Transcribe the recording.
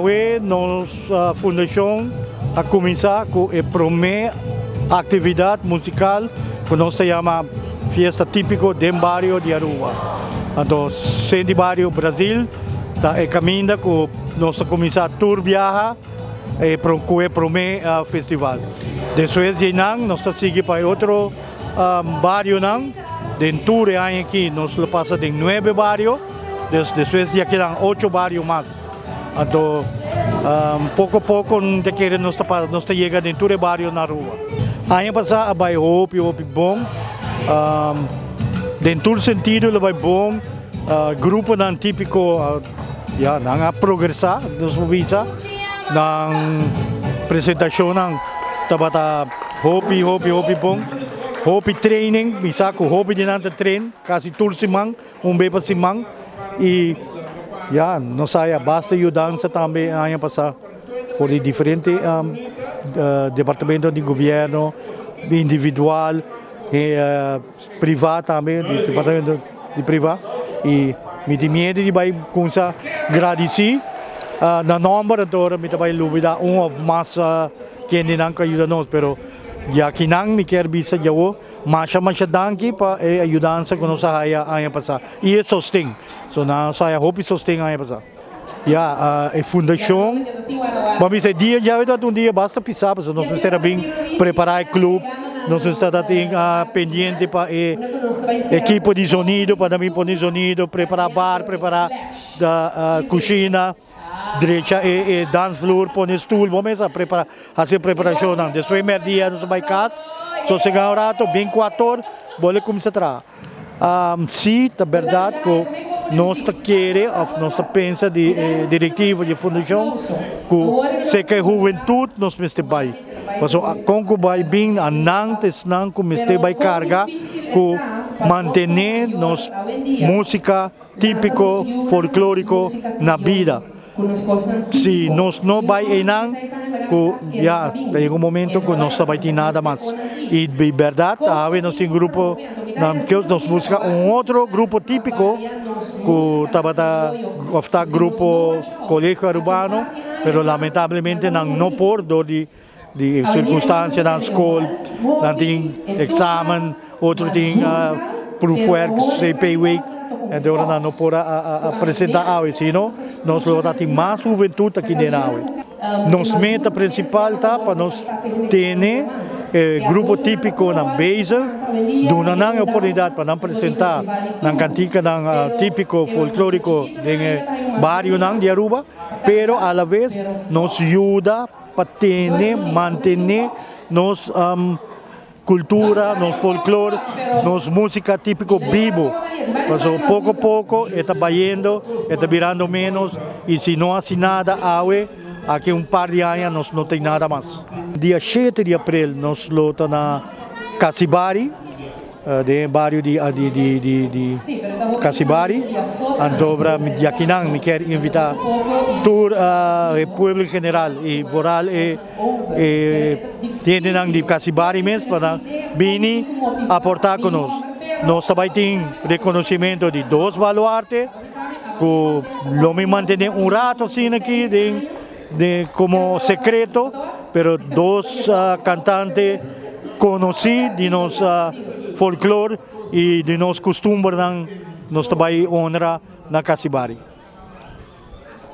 awe nos fundação a começar com a primeira atividade musical que nós chamamos Fiesta Típico de Barrio de Aruba. Então, Centro Barrio Brasil, é caminho que nós começar a tour viajar para o primeiro festival. Depois de nós seguimos para outro barrio, dentro de aqui nós passamos de 9 barrios, depois já quedam 8 barrios mais. Então, pouco a pouco nós chegamos dentro de barrio na rua. Ano passado vai hope bom, dentro do sentido vai bom, grupo não típico, não progressar, nos visa, na apresentação não, tabata hope bom, hope training, bisa ko hope din natin train, kasi tool simang, beba simang, e nós saya basta o dança também ano passado, por diferentes departamentos de governo, individual, e privado também, departamento de privado, e me dimede de vai com essa agradeci na número de horas me vai lubida of mais que não ajuda nós, pero já que não me quer bisa jawo, mas danke pa ajudança que nós haya ano passado e é sostém, so na saya hope sostém ano passado. A fundação, mas esse dia já é um dia basta pisar, porque nós estamos bem preparar o clube, nós estamos pendiente para equipe de sonido, para também pôr sonido, preparar bar, preparar cozinha, direita e dance floor, pôr stool, vamos preparar, fazer preparação. Depois primeiro dia nós vamos casa, só chegar um rato, bem 4 horas, vamos começar a trabalhar. Sim, é verdade que nós queremos, nós pensamos de diretiva de fundação, que se que a juventude nós mestre vai. Mas como vai bem, antes não comece vai carga, que manter nos música típico folclórico na vida. Se nós não vai em não, tem momento que nós não vai ter nada mais. E de verdade, nós temos grupo, nós buscamos outro grupo típico, que está grupo colégio urbano, mas lamentavelmente não pode de circunstâncias na escola, não tem exame, outro tem proof work, CP Week, então não pode apresentar algo, senão nós vamos ter mais juventude aqui dentro. Nossa meta principal está para nós ter grupo típico na base, dando a oportunidade para apresentar na cantica típico folclórico do barrio de Aruba, pero a la vez nos ajuda para ter, manter nossa cultura, nosso folclore, nossa música típico vivo. Mas pouco a pouco está vaindo, está virando menos, e se não há nada, aqui par de anos nós não tem nada mais. Dia 7 de abril nós lota na Casibari, de bairro de Casibari, Andobra Yakinang me quer invitar tour República General e Boral tendenang de Casibari mesmo para vir aportar conosco. Nós também temos reconhecimento de 2 baluartes, que não me mantém rato assim aqui como secreto, pero 2 cantantes conhecidos de nosso folclore e de nosso costume, nós também honra na Casibari.